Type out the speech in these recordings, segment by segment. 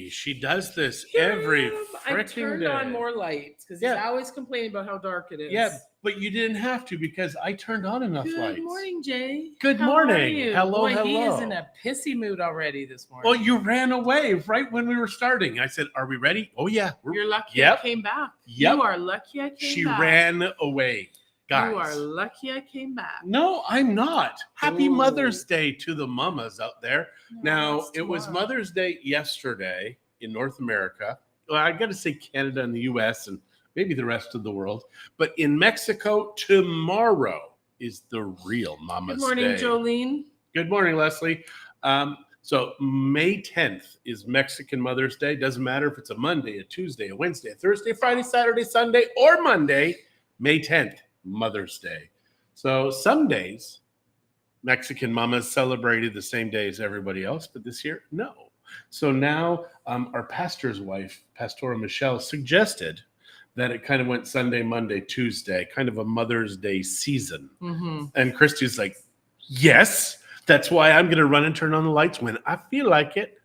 She does this Here every I freaking turned day. on more lights because he's always complaining about how dark it is. Yeah, but you didn't have to because I turned on enough lights. Good morning, Jay. Good How morning. Are you? Hello, Boy, hello. He is in a pissy mood already this morning. Well, you ran away right when we were starting. I said, "Are we ready?" Oh yeah. You're lucky I came back. Yep. You are lucky I came back. She ran away. Guys. You are lucky I came back. No, I'm not. Happy Mother's Day to the mamas out there. No, now, it was Mother's Day yesterday in North America. Well, I got to say Canada and the U.S. and maybe the rest of the world. But in Mexico, tomorrow is the real Mama's Day. Good morning, Jolene. Good morning, Leslie. So May 10th is Mexican Mother's Day. Doesn't matter if it's a Monday, a Tuesday, a Wednesday, a Thursday, Friday, Saturday, Sunday, or Monday. May 10th, Mother's Day. So some days, Mexican mamas celebrated the same day as everybody else, but this year, no. So now our pastor's wife, Pastora Michelle, suggested that it kind of went Sunday, Monday, Tuesday, kind of a Mother's Day season. Mm-hmm. And Christie's like, yes, that's why I'm going to run and turn on the lights when I feel like it.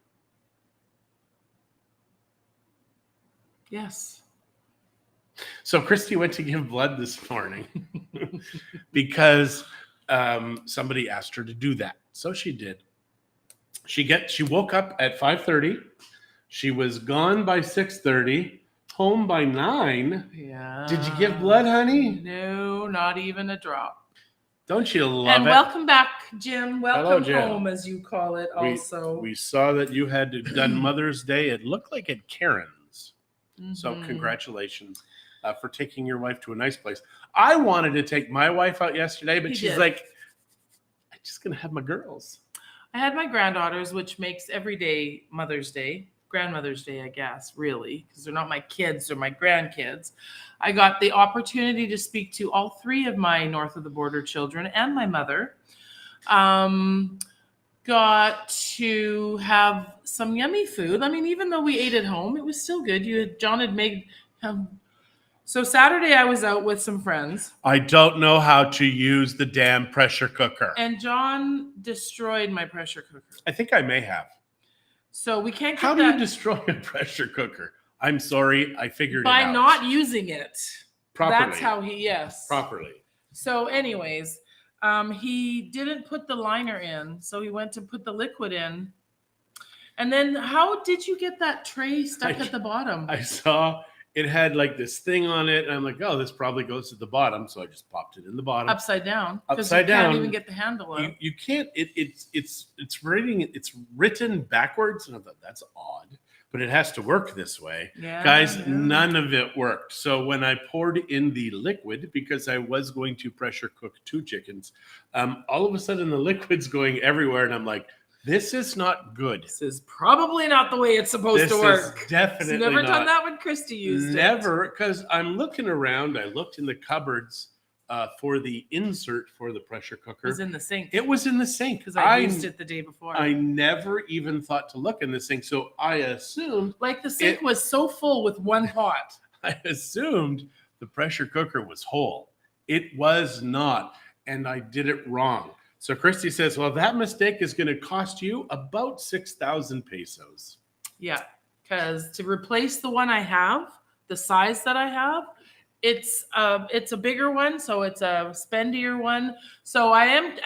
Yes. So Christie went to give blood this morning because somebody asked her to do that. So she did. She woke up at 5:30. She was gone by 6:30, home by 9. Yeah. Did you give blood, honey? No, not even a drop. Don't you love and it? And welcome back, Jim. Welcome Hello, Jim. home, as you call it also. We saw that you had done Mother's Day. It looked like at Karen's. Mm-hmm. So congratulations for taking your wife to a nice place. I wanted to take my wife out yesterday, but she's like, I'm just going to have my girls. I had my granddaughters, which makes every day Mother's Day. Grandmother's Day, I guess, really, because they're not my kids, they're my grandkids. I got the opportunity to speak to all 3 of my north of the border children and my mother. Got to have some yummy food. I mean, even though we ate at home, it was still good. John had made. So Saturday I was out with some friends. I don't know how to use the damn pressure cooker. And John destroyed my pressure cooker. I think I may have. So we can't get How do you destroy a pressure cooker? I'm sorry, I figured it out. By not using it. Properly. That's how yes. Properly. So anyways, he didn't put the liner in, so he went to put the liquid in. And then how did you get that tray stuck at the bottom? I saw it had like this thing on it, and I'm like, oh, this probably goes at the bottom, so I just popped it in the bottom. Upside down. Upside down. You can't even get the handle up. You can't. It's written backwards, and I thought that's odd, but it has to work this way. Yeah, guys, none of it worked. So when I poured in the liquid, because I was going to pressure cook 2 chickens, all of a sudden the liquid's going everywhere, and I'm like, this is not good. This is probably not the way it's supposed to work. This is definitely not. Never not. done that when Christie used Never, because I'm looking around. I looked in the cupboards for the insert for the pressure cooker. It was in the sink. It was in the sink. Because I used it the day before. I never even thought to look in the sink. So I assumed. Like the sink was so full with one pot. I assumed the pressure cooker was whole. It was not. And I did it wrong. So Christie says, well, that mistake is going to cost you about 6,000 pesos. Yeah, because to replace the one I have, the size that I have, it's a bigger one, so it's a spendier one. So I am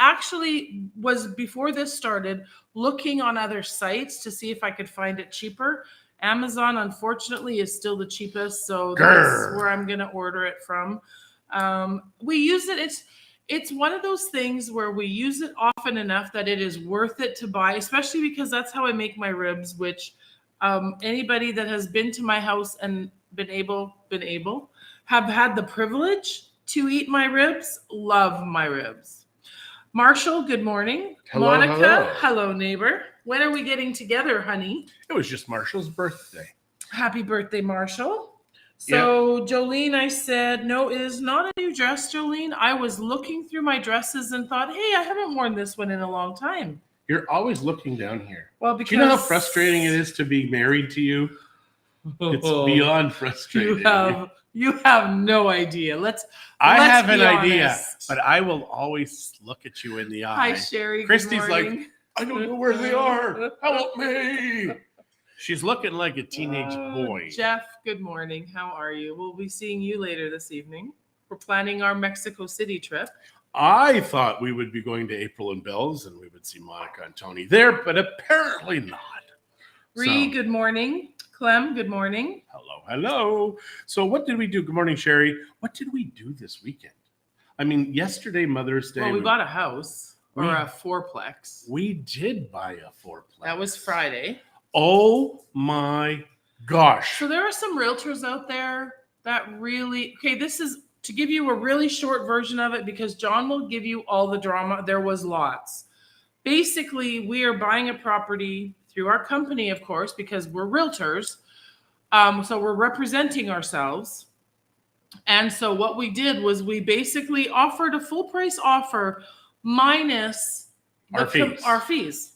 was before this started looking on other sites to see if I could find it cheaper. Amazon, unfortunately, is still the cheapest, so that's where I'm going to order it from. We use it. It's one of those things where we use it often enough that it is worth it to buy, especially because that's how I make my ribs, which anybody that has been to my house and been able, have had the privilege to eat my ribs, love my ribs. Marshall, good morning. Hello, Monica, hello, neighbor. When are we getting together, honey? It was just Marshall's birthday. Happy birthday, Marshall. So Jolene, I said, no, it is not a new dress, Jolene. I was looking through my dresses and thought, hey, I haven't worn this one in a long time. You're always looking down here. Well, because do you know how frustrating it is to be married to you? It's beyond frustrating. You have no idea. I have an idea, but I will always look at you in the eye. Hi, Sherry. Christie's like, I don't know where they are. Help me. She's looking like a teenage boy. Jeff, good morning. How are you? We'll be seeing you later this evening. We're planning our Mexico City trip. I thought we would be going to April and Bill's and we would see Monica and Tony there, but apparently not. Ree, good morning. Clem, good morning. Hello. So what did we do? Good morning, Sherry. What did we do this weekend? I mean, yesterday, Mother's Day. Well, we bought a house or a fourplex. We did buy a fourplex. That was Friday. Oh my gosh. So there are some realtors out there that really, this is to give you a really short version of it because John will give you all the drama. There was lots. Basically, we are buying a property through our company, of course, because we're realtors. So we're representing ourselves. And so what we did was we basically offered a full price offer minus our fees.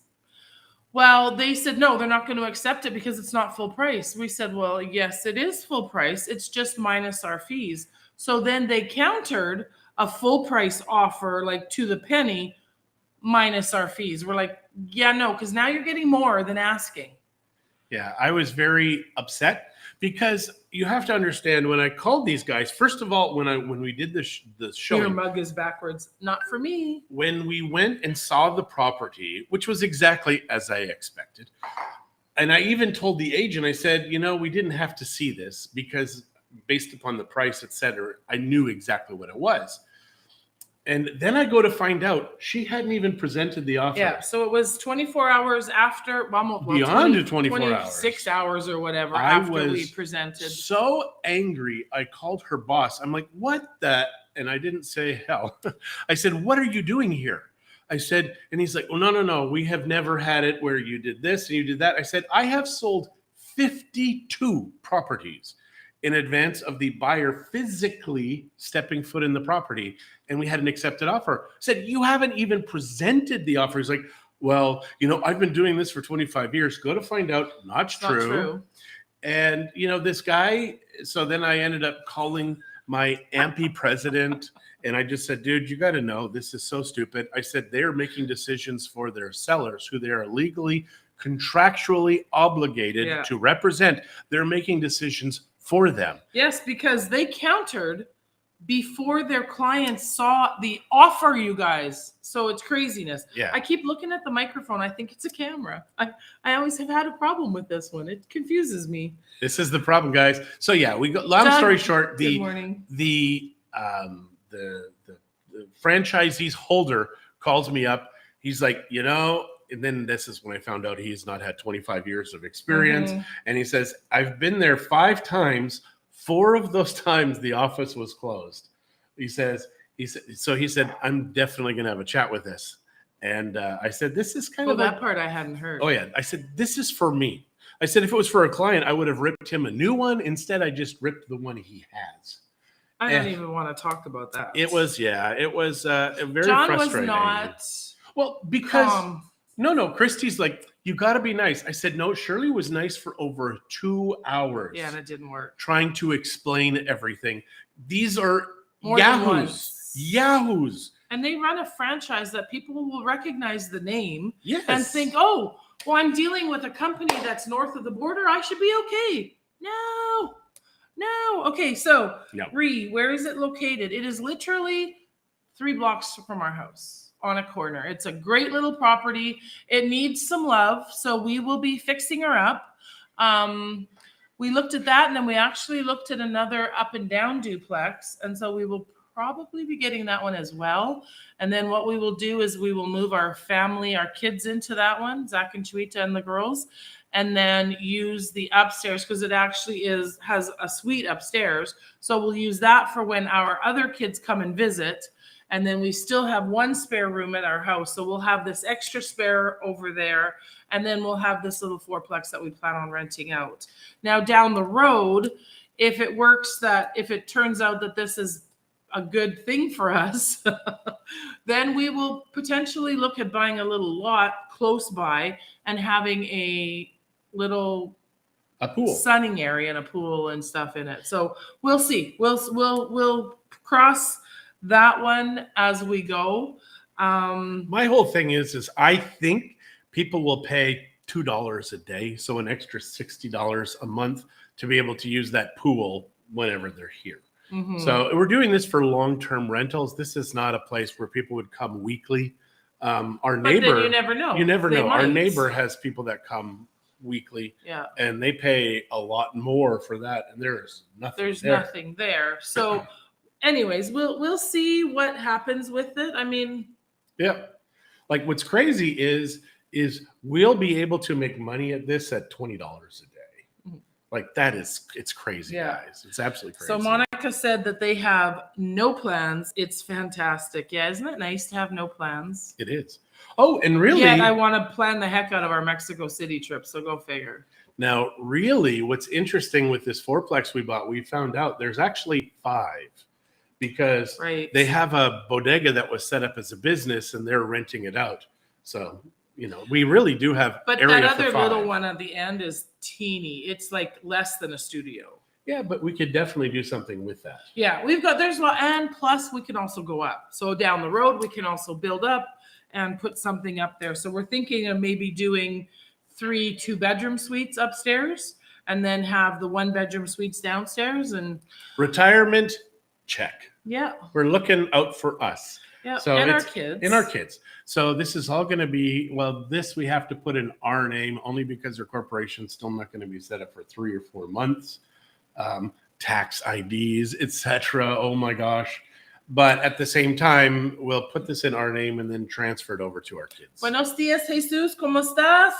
Well, they said, no, they're not going to accept it because it's not full price. We said, well, yes, it is full price. It's just minus our fees. So then they countered a full price offer, like to the penny, minus our fees. We're like, yeah, no, because now you're getting more than asking. Yeah, I was very upset because you have to understand when I called these guys, first of all, when we did the show. Your mug is backwards. Not for me. When we went and saw the property, which was exactly as I expected. And I even told the agent, I said, we didn't have to see this because based upon the price, et cetera, I knew exactly what it was. And then I go to find out she hadn't even presented the offer. Yeah, so it was 24 hours after, beyond 24 hours. 26 hours or whatever after we presented. So angry, I called her boss. I'm like, what the? And I didn't say hell. I said, what are you doing here? I said, and he's like, oh, no. We have never had it where you did this and you did that. I said, I have sold 52 properties in advance of the buyer physically stepping foot in the property, and we had an accepted offer. I said, you haven't even presented the offer. He's like, well, I've been doing this for 25 years. Go to find out, not true. And, this guy, so then I ended up calling my AMPI president, and I just said, dude, you got to know, this is so stupid. I said, they're making decisions for their sellers who they are legally, contractually obligated to represent. They're making decisions for them. Yes, because they countered before their clients saw the offer, you guys. So it's craziness. Yeah. I keep looking at the microphone. I think it's a camera. I always have had a problem with this one. It confuses me. This is the problem, guys. So yeah, we got, long story short, good morning. The franchisee's holder calls me up. He's like, and then this is when I found out he's not had 25 years of experience. Mm-hmm. And he says, I've been there 5 times. 4 of those times the office was closed. He said, I'm definitely going to have a chat with this. And I said, this is kind of that part I hadn't heard. Oh yeah. I said, this is for me. I said, if it was for a client, I would have ripped him a new one. Instead, I just ripped the one he has. I don't even want to talk about that. It was very John frustrating. Was not well, because no, Christie's like, you got to be nice. I said, no, Shirley was nice for over 2 hours. Yeah, that didn't work. Trying to explain everything. These are Yahoos. And they run a franchise that people will recognize the name and think, oh, well, I'm dealing with a company that's north of the border. I should be okay. No. Okay, so Ree, where is it located? It is literally 3 blocks from our house. On a corner. It's a great little property. It needs some love, so we will be fixing her up. We looked at that, and then we actually looked at another up and down duplex, and so we will probably be getting that one as well. And then what we will do is we will move our family, our kids into that one, Zach and Chuita and the girls, and then use the upstairs because it actually has a suite upstairs. So we'll use that for when our other kids come and visit. And then we still have 1 spare room at our house. So we'll have this extra spare over there. And then we'll have this little fourplex that we plan on renting out. Now down the road, if it turns out that this is a good thing for us, then we will potentially look at buying a little lot close by and having a pool, sunning area and a pool and stuff in it. So we'll see. We'll cross that one as we go. My whole thing is I think people will pay $2 a day, so an extra $60 a month to be able to use that pool whenever they're here. Mhm. So we're doing this for long-term rentals. This is not a place where people would come weekly. Our But neighbor, then you never know. you never They know. Our might. neighbor has people that come weekly, Yeah. and they pay a lot more for that, and there's nothing. There's there. nothing there. So, anyways, we'll see what happens with it. I mean, Yeah. Like what's crazy is we'll be able to make money at this at $20 a day. Mhm. Like it's crazy, Yeah. guys. It's absolutely crazy. so Monica said that they have no plans. It's fantastic. Yeah, isn't it nice to have no plans? It is. Oh, and really, Yet I want to plan the heck out of our Mexico City trip. So go figure. now really, what's interesting with this fourplex we bought, we found out there's actually 5 because Right. they have a bodega that was set up as a business and they're renting it out. So we really do have But area that for other 5. little one at the end is teeny. It's like less than a studio. Yeah, but we could definitely do something with that. Yeah, there's one, and plus we can also go up. So down the road, we can also build up and put something up there. So we're thinking of maybe doing 3 2-bedroom suites upstairs and then have the 1-bedroom suites downstairs. And Retirement, check. yeah, We're looking out for us. yeah, So and our it's kids. And our kids. So this is all going to be, this we have to put in our name only because our corporation's still not going to be set up for 3 or 4 months. Tax IDs, etc. Oh my gosh. But at the same time, we'll put this in our name and then transfer it over to our kids. Buenos dias, Jesus. ¿Cómo estás?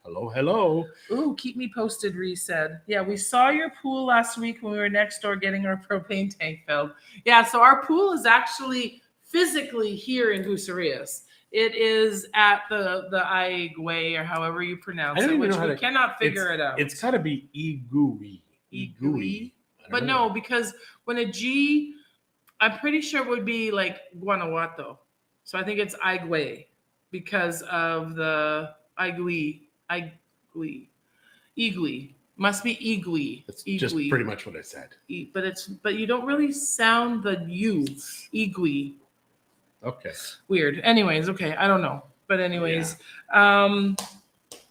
Hello, hello. Ooh, keep me posted, Reese said. Yeah, we saw your pool last week when we were next door getting our propane tank filled. Yeah, so our pool is actually physically here in Bucerias. It is at the Igwe, or however you pronounce I don't it, even which know how we to- cannot figure it out. It's got to be Igui. Igui. I But don't know. no, because when a G, I'm pretty sure it would be like Guanajuato. So I think it's Igwe because of the Igui. Must be Igui. That's just Igui. pretty much what I said. But you don't really sound the U. Igui. Okay. Weird. Anyways, okay, I don't know. But anyways,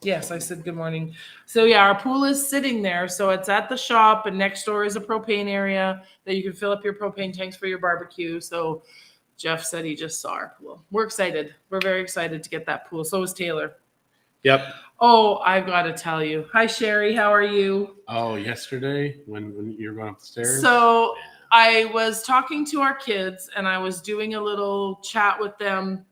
yes, I said good morning. So yeah, our pool is sitting there. So it's at the shop, and next door is a propane area that you can fill up your propane tanks for your barbecue. So Jeff said he just saw our pool. We're excited. We're very excited to get that pool. So is Taylor. Yep. Oh, I've got to tell you. Hi, Sherry. How are you? Oh, yesterday when you were going up the stairs? So I was talking to our kids, and I was doing a little chat with them,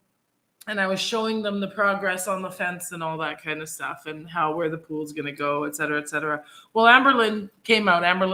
and I was showing them the progress on the fence and all that kind of stuff, and where the pool's going to go, et cetera, et cetera. Well, Amberlyn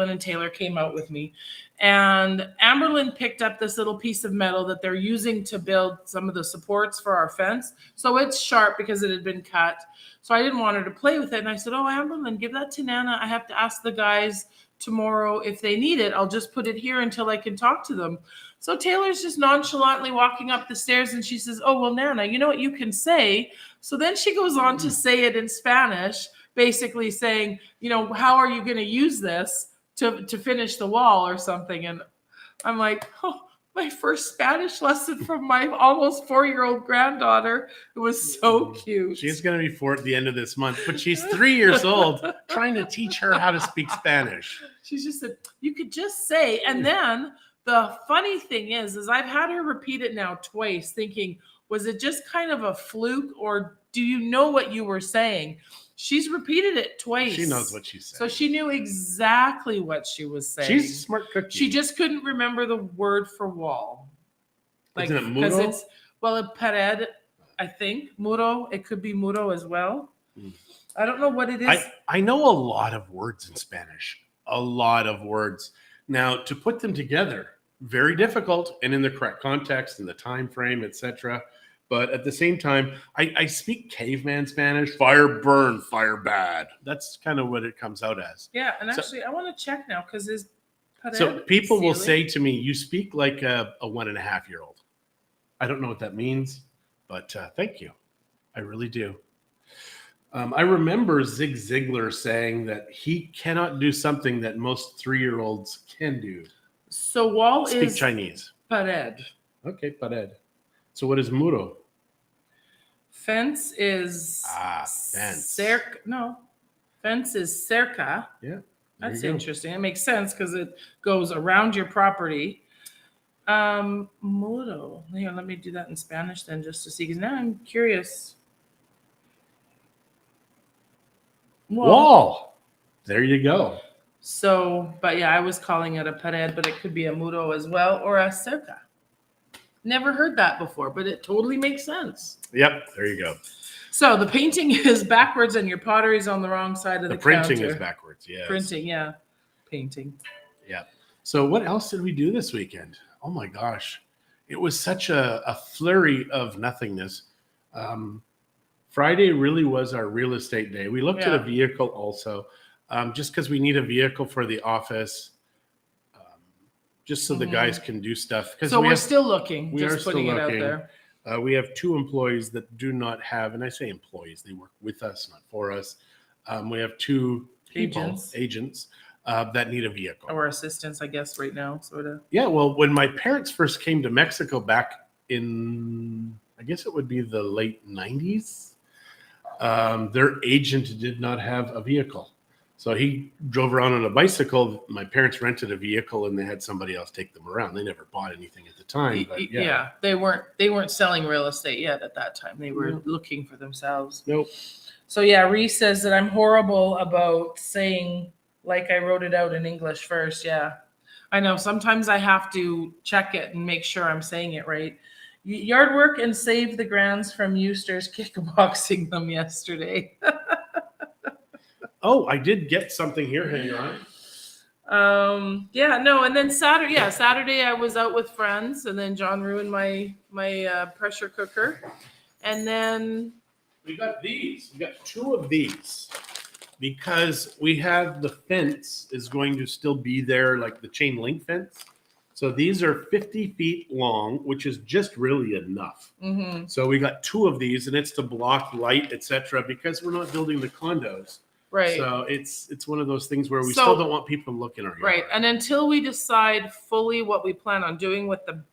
and Taylor came out with me, and Amberlyn picked up this little piece of metal that they're using to build some of the supports for our fence. So it's sharp because it had been cut. So I didn't want her to play with it. And I said, oh, Amberlyn, give that to Nana. I have to ask the guys tomorrow if they need it. I'll just put it here until I can talk to them. So Taylor's just nonchalantly walking up the stairs, and she says, oh, well, Nana, you know what you can say? So then she goes on to say it in Spanish, basically saying, how are you going to use this to finish the wall or something? And I'm like, oh, my first Spanish lesson from my almost 4-year-old granddaughter. It was so cute. She's going to be 4 at the end of this month, but she's 3 years old, trying to teach her how to speak Spanish. She just said, you could just say, and then the funny thing is I've had her repeat it now twice, thinking, was it just kind of a fluke, or do you know what you were saying? She's repeated it twice. She knows what she's saying. So she knew exactly what she was saying. She's a smart cookie. She just couldn't remember the word for wall. Isn't it muro? Pared, I think. Muro. It could be muro as well. I don't know what it is. I know a lot of words in Spanish. A lot of words. Now, to put them together, very difficult, and in the correct context, in the time frame, etc. But at the same time, I speak caveman Spanish. Fire burn, fire bad. That's kind of what it comes out as. Yeah, and actually, I want to check now because his. So people will say to me, "You speak like a 1.5-year-old." I don't know what that means, but thank you. I really do. I remember Zig Ziglar saying that he cannot do something that most 3-year-olds can do. So wall Speak is Chinese. pared. Okay, pared. So what is muro? Fence is fence. Fence is cerca. Yeah. That's interesting. It makes sense because it goes around your property. Muro. Hang on, let me do that in Spanish then just to see, because now I'm curious. Wall. There you go. So, but yeah, I was calling it a pared, but it could be a muro as well, or a cerca. Never heard that before, but it totally makes sense. Yep, there you go. So the painting is backwards and your pottery is on the wrong side of the printing counter. is backwards, yes. Printing, yeah. Painting. Yeah. So what else did we do this weekend? Oh my gosh. It was such a flurry of nothingness. Friday really was our real estate day. We looked at a vehicle also, just because we need a vehicle for the office, just so the guys can do stuff. So we're still looking. We just are still putting it out looking. there. We have 2 employees that do not have, and I say employees, they work with us, not for us. We have 2 agents that need a vehicle. Or assistants, I guess, right now, sort of. Yeah, well, when my parents first came to Mexico back in, I guess it would be the late 90s, their agent did not have a vehicle. So he drove around on a bicycle. My parents rented a vehicle and they had somebody else take them around. They never bought anything at the time. But yeah, they weren't selling real estate yet at that time. They were looking for themselves. Nope. So yeah, Reese says that I'm horrible about saying like I wrote it out in English first. Yeah, I know. Sometimes I have to check it and make sure I'm saying it right. Yard work and save the grands from Eustace kickboxing them yesterday. Oh, I did get something here. Hang on. And then Saturday I was out with friends, and then John ruined my pressure cooker, and then we got these. We got 2 of these because we have the fence is going to still be there, like the chain link fence. So these are 50 feet long, which is just really enough. Mm-hmm. So we got 2 of these, and it's to block light, etc., because we're not building the condos. Right. So it's one of those things where we still don't want people looking our yard. Right. And until we decide fully what we plan on doing with the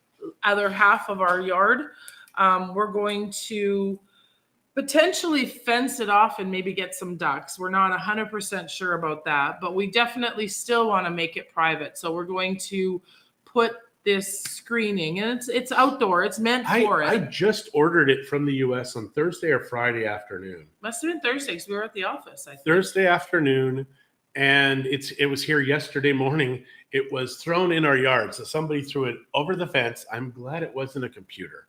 other half of our yard, we're going to potentially fence it off and maybe get some ducks. We're not 100% sure about that, but we definitely still want to make it private. So we're going to put this screening, and it's outdoor. It's meant for it. I just ordered it from the U.S. on Thursday or Friday afternoon. Must have been Thursday because we were at the office. I think. Thursday afternoon, and it was here yesterday morning. It was thrown in our yard, so somebody threw it over the fence. I'm glad it wasn't a computer,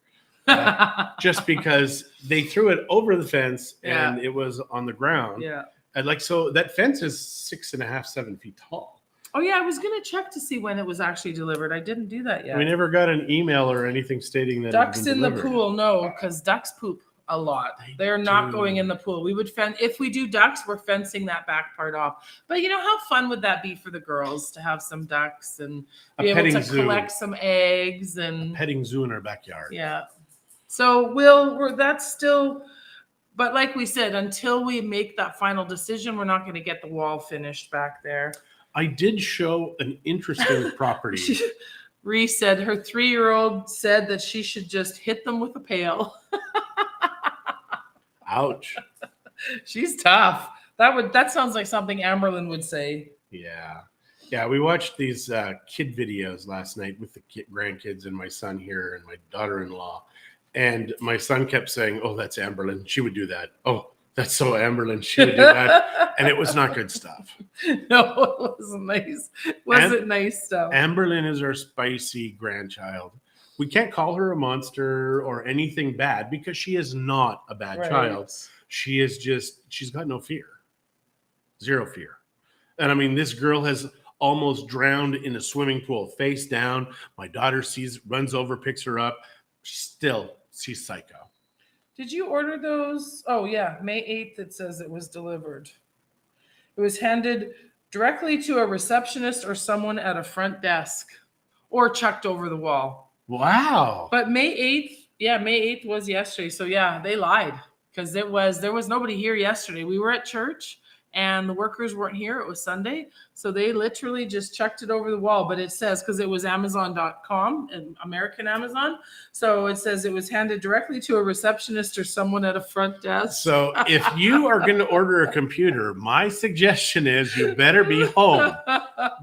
just because they threw it over the fence and it was on the ground. Yeah, and so that fence is 6.5, 7 feet tall. Oh, yeah, I was going to check to see when it was actually delivered. I didn't do that yet. We never got an email or anything stating that ducks in the pool, no, because ducks poop a lot. They're not going in the pool. We would if we do ducks, we're fencing that back part off. But you know, how fun would that be for the girls to have some ducks and be able to collect some eggs and a petting zoo in our backyard? Yeah. So that's still, but like we said, until we make that final decision, we're not going to get the wall finished back there. I did show an interesting property. Reese said her 3-year-old said that she should just hit them with a pail. Ouch. She's tough. That sounds like something Amberlyn would say. Yeah. Yeah, we watched these kid videos last night with the grandkids and my son here and my daughter-in-law. And my son kept saying, "Oh, that's Amberlyn. She would do that. Oh, that's so Amberlyn. She would do that." And it was not good stuff. No, it wasn't nice. Wasn't nice stuff. Amberlyn is our spicy grandchild. We can't call her a monster or anything bad because she is not a bad child. She is she's got no fear. 0 fear. And I mean, this girl has almost drowned in a swimming pool, face down. My daughter runs over, picks her up. She's psycho. Did you order those? Oh, yeah. May 8th, it says it was delivered. It was handed directly to a receptionist or someone at a front desk or chucked over the wall. Wow. But May 8th was yesterday. So, yeah, they lied because there was nobody here yesterday. We were at church and the workers weren't here. It was Sunday. So they literally just chucked it over the wall. But it says, because it was Amazon.com and American Amazon. So it says it was handed directly to a receptionist or someone at a front desk. So if you are going to order a computer, my suggestion is you better be home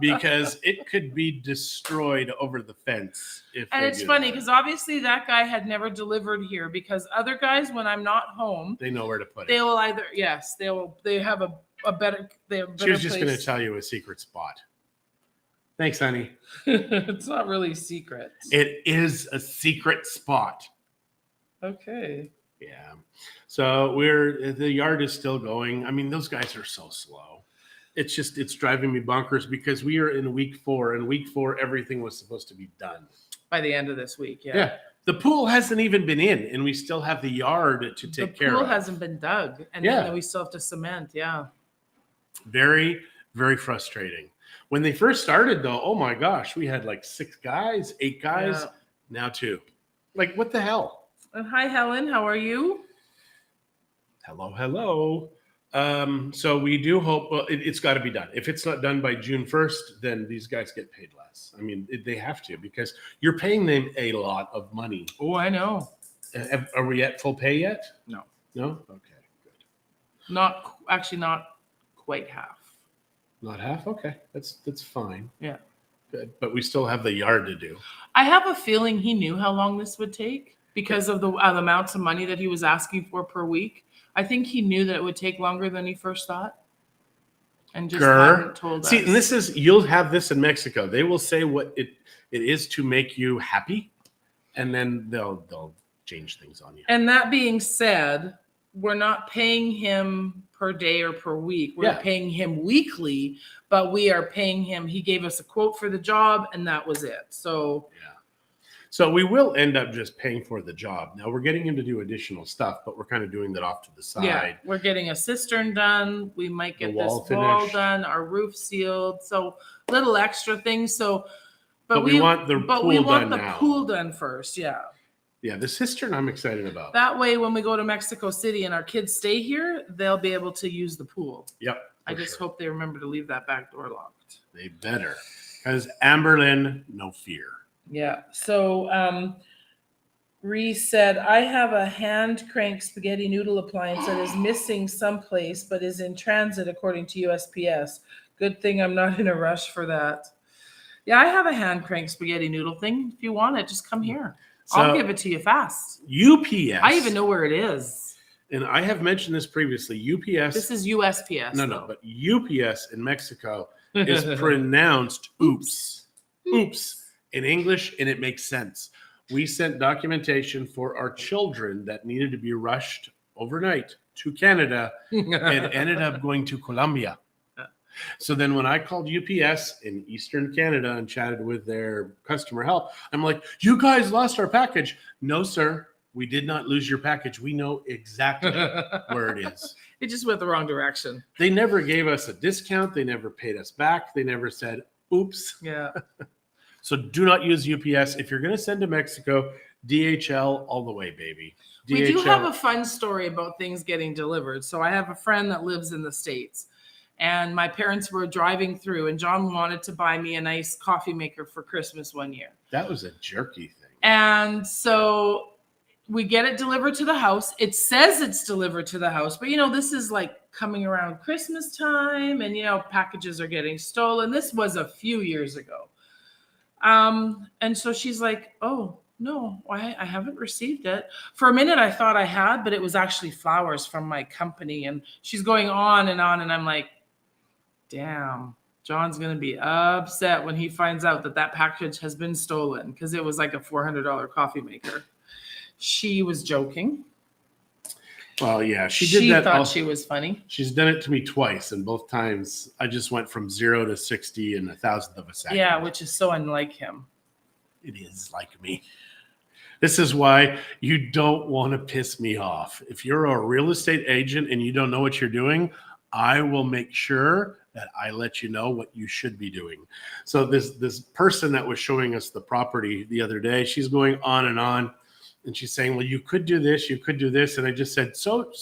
because it could be destroyed over the fence. And it's funny because obviously that guy had never delivered here, because other guys, when I'm not home, they know where to put it. they will either, yes, they have a better, they have a better She was just going to place. tell you a secret spot. Thanks, honey. It's not really secret. It is a secret spot. Okay. Yeah. So the yard is still going. I mean, those guys are so slow. It's driving me bonkers because we are in week 4, and week 4, everything was supposed to be done. By the end of this week, yeah. Yeah. The pool hasn't even been in, and we still have the yard to take care of. The pool hasn't been dug, and then we still have to cement. Yeah. Very, very frustrating. When they first started, though, oh my gosh, we had like 6 guys, 8 guys, now 2. Like, what the hell? And hi, Helen. How are you? Hello. So we do hope, well, it's got to be done. If it's not done by June 1st, then these guys get paid less. I mean, they have to, because you're paying them a lot of money. Oh, I know. Are we at full pay yet? No. No? Okay, good. Not quite half. Not half? Okay, that's fine. Yeah. Good. But we still have the yard to do. I have a feeling he knew how long this would take because of the amounts of money that he was asking for per week. I think he knew that it would take longer than he first thought, and just hadn't told us. See, and you'll have this in Mexico. They will say what it is to make you happy, and then they'll change things on you. And that being said, we're not paying him per day or per week. We're paying him weekly, but we are paying him. He gave us a quote for the job, and that was it. So So we will end up just paying for the job. Now we're getting him to do additional stuff, but we're kind of doing that off to the side. Yeah, we're getting a cistern done. We might get this wall done, our roof sealed. So little extra things. So, but we want the pool done first. Yeah. Yeah, the cistern I'm excited about. That way, when we go to Mexico City and our kids stay here, they'll be able to use the pool. Yep. I just hope they remember to leave that back door locked. They better, because Amberlyn, no fear. Yeah. So Reese said, I have a hand crank spaghetti noodle appliance that is missing someplace but is in transit according to USPS. Good thing I'm not in a rush for that. Yeah, I have a hand crank spaghetti noodle thing. If you want it, just come here. So, I'll give it to you fast. UPS. I even know where it is. And I have mentioned this previously. UPS. This is USPS. No, but UPS in Mexico is pronounced oops. Oops. In English, and it makes sense. We sent documentation for our children that needed to be rushed overnight to Canada and ended up going to Colombia. So then when I called UPS in Eastern Canada and chatted with their customer help, I'm like, you guys lost our package. No, sir, we did not lose your package. We know exactly where it is. It just went the wrong direction. They never gave us a discount. They never paid us back. They never said, oops. Yeah. So do not use UPS. If you're going to send to Mexico, DHL all the way, baby. DHL. We do have a fun story about things getting delivered. So I have a friend that lives in the States, and my parents were driving through, and John wanted to buy me a nice coffee maker for Christmas one year. That was a jerky thing. And so we get it delivered to the house. It says it's delivered to the house, but this is like coming around Christmas time, and packages are getting stolen. This was a few years ago. And so she's like, oh, no, I haven't received it. For a minute, I thought I had, but it was actually flowers from my company. And she's going on, and I'm like, damn, John's going to be upset when he finds out that package has been stolen, because it was like a $400 coffee maker. She was joking. Well, yeah, she did that. She thought she was funny. She's done it to me twice, and both times I just went from 0 to 60 in 1,000th of a second. Yeah, which is so unlike him. It is like me. This is why you don't want to piss me off. If you're a real estate agent and you don't know what you're doing, I will make sure that I let you know what you should be doing. So this person that was showing us the property the other day, she's going on, and she's saying, well, you could do this, you could do this. And I just said, so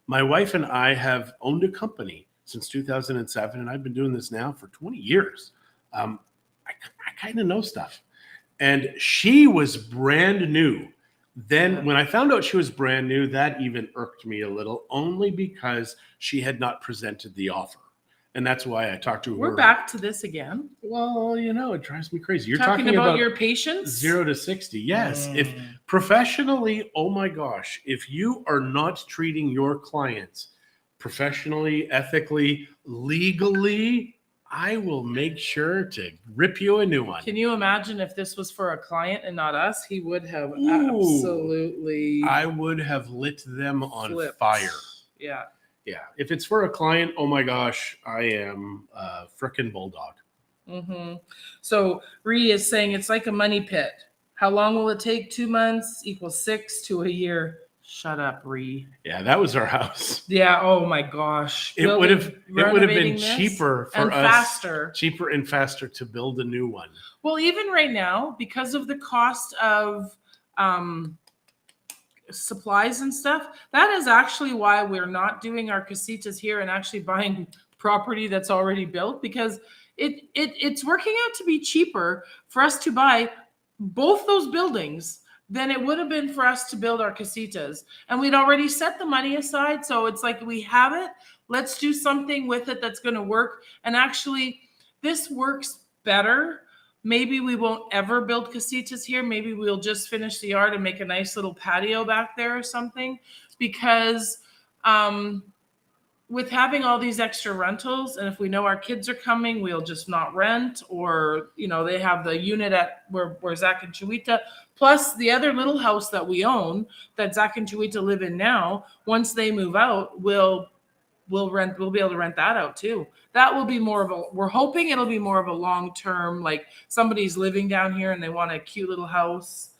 My wife and I have owned a company since 2007, and I've been doing this now for 20 years. I kind of know stuff. And she was brand new. Then, when I found out she was brand new, that even irked me a little, only because she had not presented the offer. And that's why I talked to her. We're back to this again. Well, it drives me crazy. You're talking about your patience? 0 to 60. Yes. If professionally, oh my gosh, if you are not treating your clients professionally, ethically, legally, I will make sure to rip you a new one. Can you imagine if this was for a client and not us? He would have absolutely. I would have lit them on flipped. fire. Yeah. Yeah. If it's for a client, oh my gosh, I am a frickin' bulldog. So Ree is saying it's like a money pit. How long will it take? 2 months equals 6 to a year. Shut up, Ree. Yeah, that was our house. Yeah. Oh my gosh. It would have been cheaper for us, cheaper and faster to build a new one. Well, even right now, because of the cost of supplies and stuff, that is actually why we're not doing our casitas here and actually buying property that's already built, because it's working out to be cheaper for us to buy both those buildings than it would have been for us to build our casitas. And we'd already set the money aside. So it's like, we have it. Let's do something with it that's going to work. And actually, this works better. Maybe we won't ever build casitas here. Maybe we'll just finish the yard and make a nice little patio back there or something. Because with having all these extra rentals, and if we know our kids are coming, we'll just not rent, or they have the unit at where Zach and Chihuita, plus the other little house that we own that Zach and Chihuita live in now. Once they move out, we'll be able to rent that out too. That will be we're hoping it'll be more of a long-term, like somebody's living down here and they want a cute little house.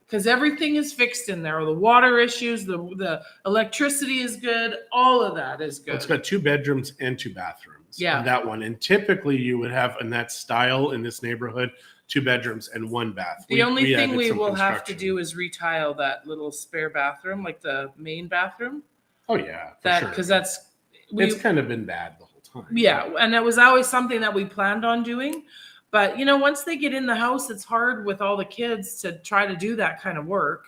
Because everything is fixed in there. The water issues, the electricity is good. All of that is good. It's got 2 bedrooms and 2 bathrooms. Yeah. On that one. And typically you would have, in that style in this neighborhood, 2 bedrooms and 1 bath. The only thing we will have to do is retile that little spare bathroom, like the main bathroom. Oh, yeah. Because it's kind of been bad the whole time. Yeah. And it was always something that we planned on doing. But, once they get in the house, it's hard with all the kids to try to do that kind of work.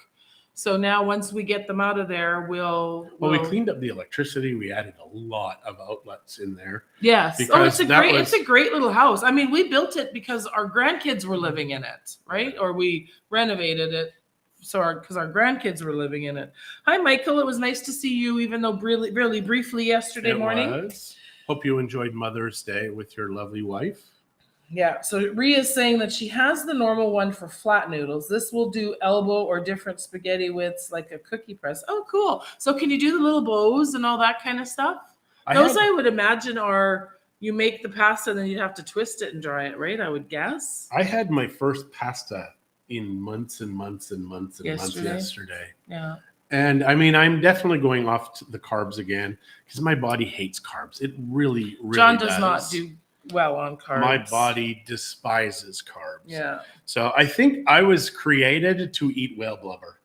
So now once we get them out of there, we cleaned up the electricity. We added a lot of outlets in there. Yes. It's a great little house. I mean, we built it because our grandkids were living in it, right? Or we renovated it because our grandkids were living in it. Hi, Michael. It was nice to see you, even though really, really briefly yesterday morning. Hope you enjoyed Mother's Day with your lovely wife. Yeah, so Rhea is saying that she has the normal one for flat noodles. This will do elbow or different spaghetti widths, like a cookie press. Oh, cool. So can you do the little bows and all that kind of stuff? I would imagine are, you make the pasta and then you'd have to twist it and dry it, right? I would guess. I had my first pasta in months and months and months and months yesterday. Yeah. And I mean, I'm definitely going off to the carbs again because my body hates carbs. It really, really John does not do well on carbs. My body despises carbs. Yeah. So I think I was created to eat whale blubber.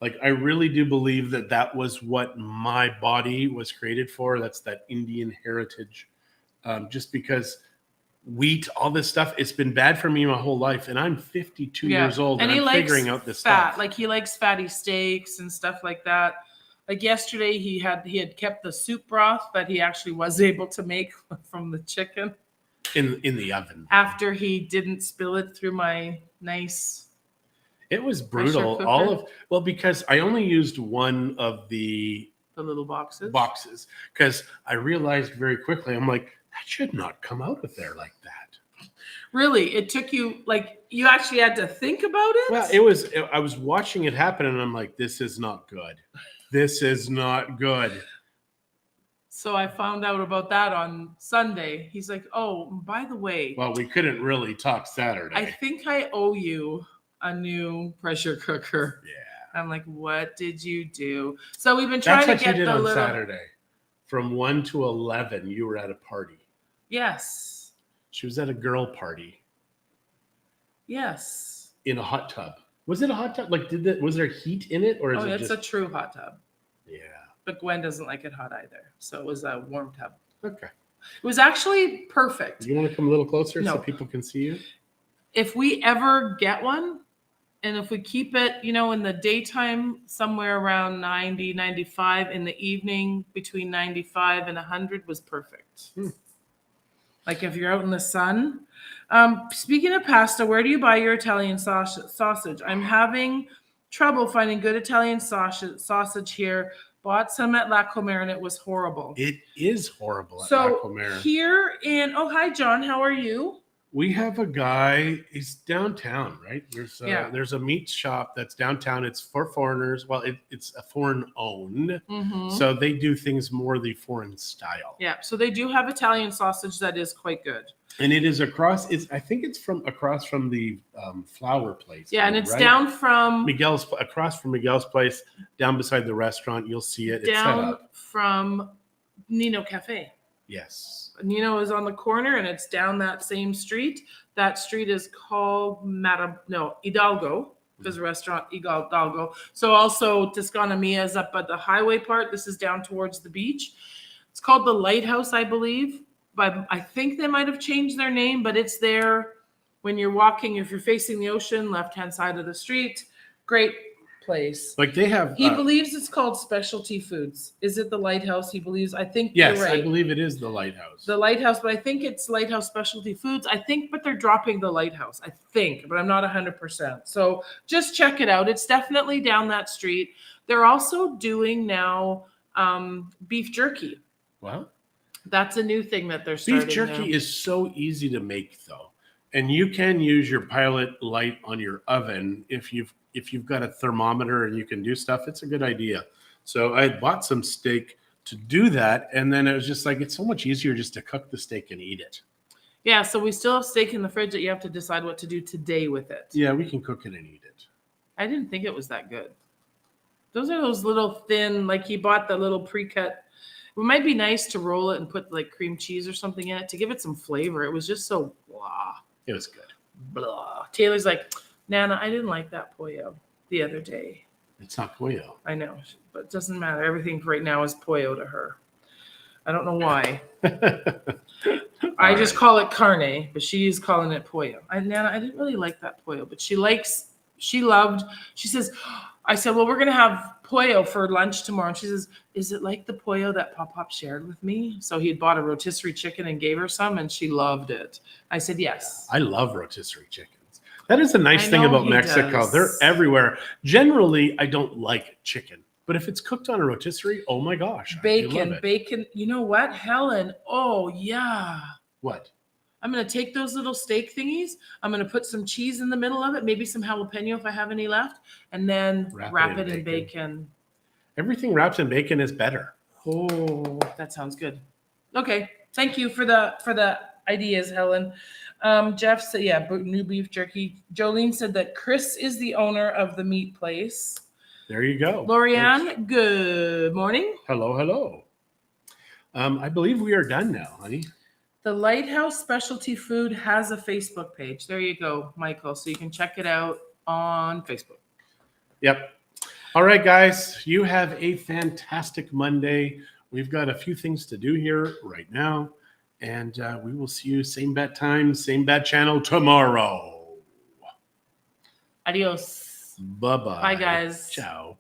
Like, I really do believe that was what my body was created for. That's that Indian heritage. Just because wheat, all this stuff, it's been bad for me my whole life. And I'm 52 years old and I'm figuring out this stuff. Like, he likes fatty steaks and stuff like that. Like yesterday, he had kept the soup broth that he actually was able to make from the chicken in the oven after he didn't spill it through my nice. It was brutal. Because I only used one of the little boxes because I realized very quickly, I'm like, that should not come out of there like that. Really, it took you, like, you actually had to think about it. Well, I was watching it happen, and I'm like, this is not good. This is not good. So I found out about that on Sunday. He's like, oh, by the way. Well, we couldn't really talk Saturday. I think I owe you a new pressure cooker. Yeah. I'm like, what did you do? So we've been trying to get That's what you did on Saturday. From 1 to 11, you were at a party. Yes. She was at a girl party. Yes. In a hot tub. Was it a hot tub? Like, was there heat in it, or is it it's a true hot tub. Yeah. but Gwen doesn't like it hot either. So it was a warm tub. Okay. It was actually perfect. You want to come a little closer so No. people can see you? If we ever get one, and if we keep it, in the daytime, somewhere around 90, 95, in the evening, between 95 and 100 was perfect. Like if you're out in the sun. Speaking of pasta, where do you buy your Italian sausage? I'm having trouble finding good Italian sausage here. Bought some at La Comere and it was horrible. It is horrible at La So Comere. here oh, hi, John. How are you? We have a guy, he's downtown, right? Yeah. There's a meat shop that's downtown. It's for foreigners. Well, it's a foreign owned. Mm-hmm. So they do things more the foreign style. Yeah. So they do have Italian sausage that is quite good. And it is I think it's across from the flower place. Yeah. And it's right? down from across from Miguel's place, down beside the restaurant. You'll see it. It's set down up. from Nino Cafe. Yes. Nino is on the corner and it's down that same street. That street is called Hidalgo. There's a restaurant, Hidalgo. So also Toscana Mia is up at the highway part. This is down towards the beach. It's called the Lighthouse, I believe. But I think they might have changed their name, but it's there when you're walking, if you're facing the ocean, left-hand side of the street. Great place. Like they have. He believes it's called Specialty Foods. Is it the Lighthouse? He believes. I think Yes, you're right. I believe it is the Lighthouse. The Lighthouse, but I think it's Lighthouse Specialty Foods. I think, but they're dropping the Lighthouse. I think, but I'm not 100%. So just check it out. It's definitely down that street. They're also doing now beef jerky. Well, that's a new thing that they're starting. Beef jerky now. is so easy to make, though, and you can use your Pilot Light on your oven if you've got a thermometer and you can do stuff. It's a good idea. So I bought some steak to do that, and then it was just like it's so much easier just to cook the steak and eat it. Yeah, so we still have steak in the fridge that you have to decide what to do today with it. Yeah, we can cook it and eat it. I didn't think it was that good. Those are those little thin, like he bought the little pre-cut. It might be nice to roll it and put like cream cheese or something in it to give it some flavor. It was just so blah. It was good. Blah. Taylor's like, Nana, I didn't like that pollo the other day. It's not pollo. I know, but it doesn't matter. Everything right now is pollo to her. I don't know why. I just call it carne, but she's calling it pollo. Nana, I didn't really like that pollo, but she says, I said, well, we're going to have pollo for lunch tomorrow. And she says, is it like the pollo that Pop shared with me? So he had bought a rotisserie chicken and gave her some, and she loved it. I said, yes. I love rotisserie chickens. That is a nice thing about Mexico. Does. They're everywhere. Generally, I don't like chicken, but if it's cooked on a rotisserie, oh my gosh. Bacon. You know what, Helen? Oh, yeah. What? I'm going to take those little steak thingies. I'm going to put some cheese in the middle of it, maybe some jalapeno if I have any left, and then wrap it in bacon. Everything wrapped in bacon is better. Oh, that sounds good. Okay. Thank you for the ideas, Helen. Jeff said, yeah, new beef jerky. Jolene said that Chris is the owner of the meat place. There you go. Lorianne, good morning. Hello. I believe we are done now, honey. The Lighthouse Specialty Food has a Facebook page. There you go, Michael. So you can check it out on Facebook. Yep. All right, guys. You have a fantastic Monday. We've got a few things to do here right now. And we will see you same bat time, same bat channel tomorrow. Adios. Bye-bye. Bye, guys. Ciao.